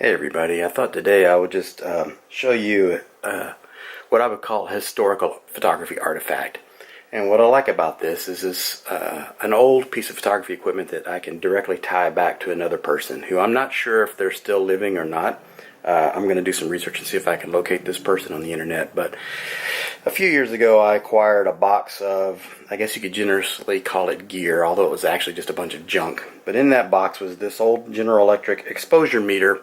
Hey everybody, I thought today I would just show you what I would call a historical photography artifact. And what I like about this is an old piece of photography equipment that I can directly tie back to another person who I'm not sure if they're still living or not. I'm going to do some research and see if I can locate this person on the internet. But a few years ago I acquired a box of, I guess you could generously call it gear, although it was actually just a bunch of junk. But in that box was this old General Electric exposure meter.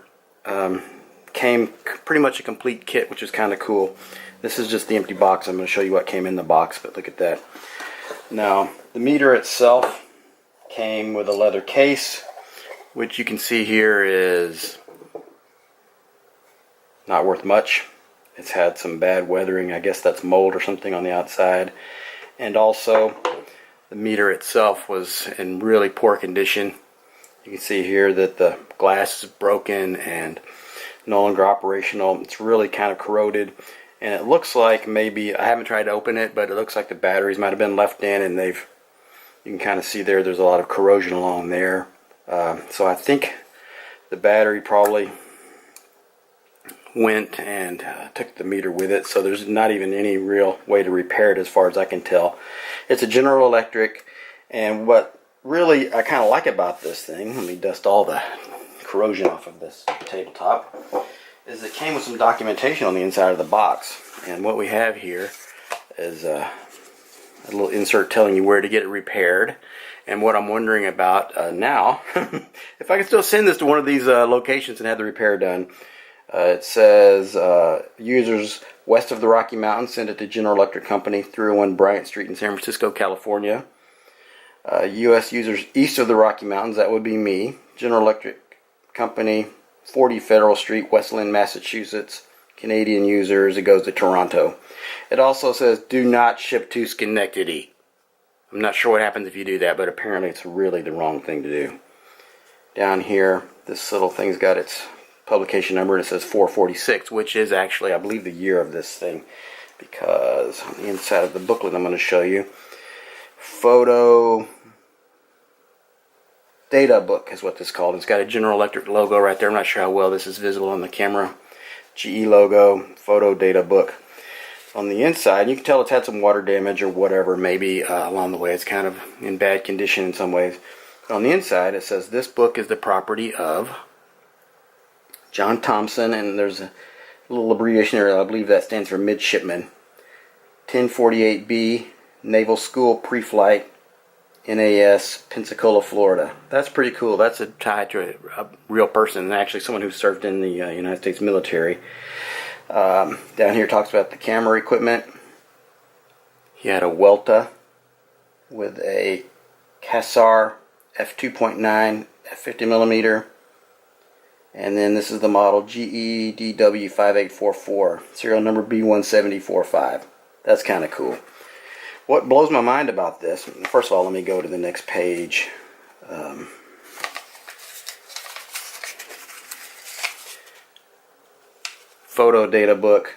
Came pretty much a complete kit, which is kind of cool. This is just the empty box. I'm going to show you what came in the box, but look at that. Now, the meter itself came with a leather case, which you can see here is not worth much. It's had some bad weathering. I guess that's mold or something on the outside. And also, the meter itself was in really poor condition. You can see here that the glass is broken and no longer operational. It's really kind of corroded, and it looks like maybe, I haven't tried to open it, but it looks like the batteries might have been left in, and you can kind of see there's a lot of corrosion along there. So I think the battery probably went and took the meter with it, so there's not even any real way to repair it as far as I can tell. It's a General Electric, and what really I kind of like about this thing, let me dust all the corrosion off of this tabletop, is it came with some documentation on the inside of the box. And what we have here is a little insert telling you where to get it repaired. And what I'm wondering about now, if I can still send this to one of these locations and have the repair done. It says users west of the Rocky Mountains, send it to General Electric Company, 301 Bryant Street in San Francisco, California. US users east of the Rocky Mountains, that would be me, General Electric Company, 40 Federal Street, Westland, Massachusetts. Canadian users, it goes to Toronto. It also says do not ship to Schenectady. I'm not sure what happens if you do that, but apparently it's really the wrong thing to do. Down here, this little thing's got its publication number, and it says 446, which is actually, I believe, the year of this thing, because on the inside of the booklet I'm going to show you, photo data book is what this is called. It's got a General Electric logo right there. I'm not sure how well this is visible on the camera. GE logo, photo data book. On the inside, you can tell it's had some water damage or whatever, maybe along the way. It's kind of in bad condition in some ways. But on the inside, it says this book is the property of John Thompson, and there's a little abbreviation there. I believe that stands for Midshipman. 1048B, Naval School Pre-Flight, N.A.S, Pensacola, Florida. That's pretty cool. That's a tie to a real person, and actually someone who served in the United States military. Down here talks about the camera equipment. He had a Welta with a Cassar f2.9 at 50mm. And then this is the model GEDW5844, serial number B17045. That's kind of cool. What blows my mind about this, first of all, let me go to the next page. Photo data book,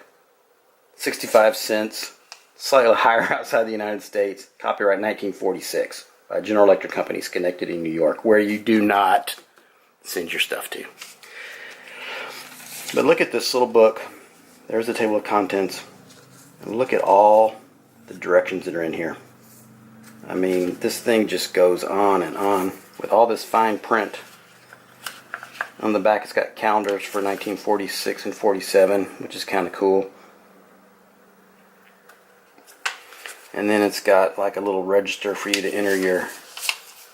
65 cents, slightly higher outside the United States, copyright 1946 by General Electric Company, Schenectady, New York, where you do not send your stuff to. But look at this little book. There's the table of contents. And look at all the directions that are in here. I mean, this thing just goes on and on with all this fine print. On the back, it's got calendars for 1946 and 47, which is kind of cool. And then it's got like a little register for you to enter your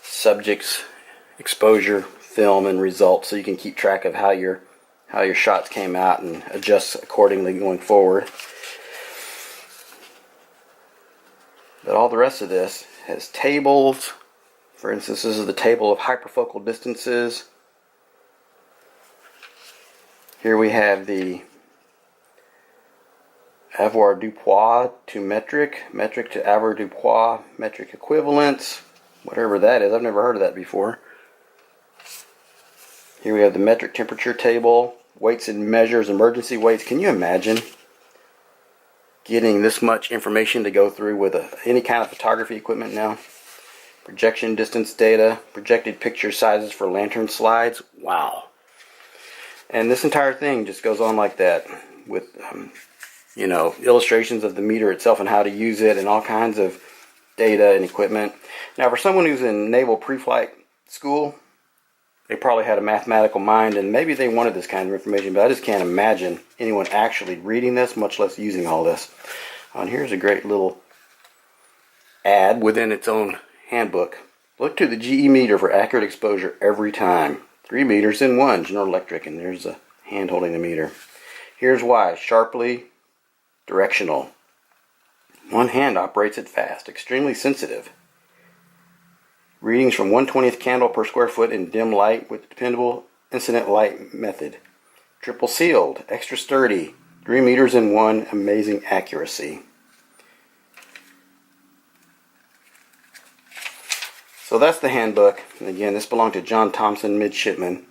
subjects, exposure, film, and results, so you can keep track of how your shots came out and adjust accordingly going forward. But all the rest of this has tables. For instance, this is the table of hyperfocal distances. Here we have the avoirdupois to metric, metric to avoirdupois, metric equivalents, whatever that is. I've never heard of that before. Here we have the metric temperature table, weights and measures, emergency weights. Can you imagine getting this much information to go through with any kind of photography equipment now? Projection distance data, projected picture sizes for lantern slides. Wow. And this entire thing just goes on like that with, you know, illustrations of the meter itself and how to use it and all kinds of data and equipment. Now, for someone who's in naval pre-flight school, they probably had a mathematical mind and maybe they wanted this kind of information, but I just can't imagine anyone actually reading this, much less using all this. And here's a great little ad within its own handbook. Look to the GE meter for accurate exposure every time. 3 meters in 1, General Electric, and there's a hand holding the meter. Here's why. Sharply directional. One hand operates it fast. Extremely sensitive. Readings from 1/20th candle per square foot in dim light with dependable incident light method. Triple sealed. Extra sturdy. 3 meters in 1. Amazing accuracy. So that's the handbook. And again, this belonged to John Thompson, Midshipman,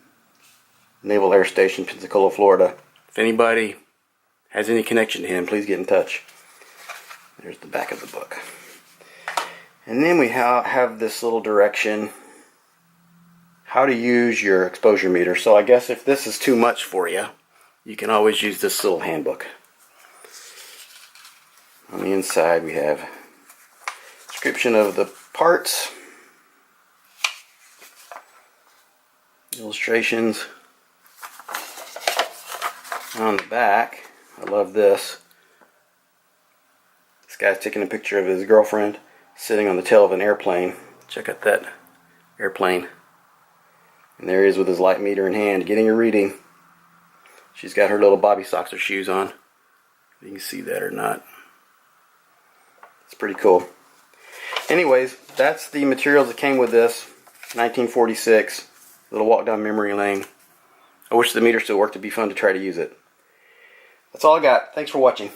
Naval Air Station, Pensacola, Florida. If anybody has any connection to him, please get in touch. There's the back of the book. And then we have this little direction, how to use your exposure meter. So I guess if this is too much for you, you can always use this little handbook. On the inside we have a description of the parts, illustrations. On the back, I love this. This guy's taking a picture of his girlfriend sitting on the tail of an airplane. Check out that airplane. And there he is with his light meter in hand, getting a reading. She's got her little bobby socks or shoes on. You can see that or not. It's pretty cool. Anyways, that's the materials that came with this. 1946. Little walk down memory lane. I wish the meter still worked. It'd be fun to try to use it. That's all I got. Thanks for watching.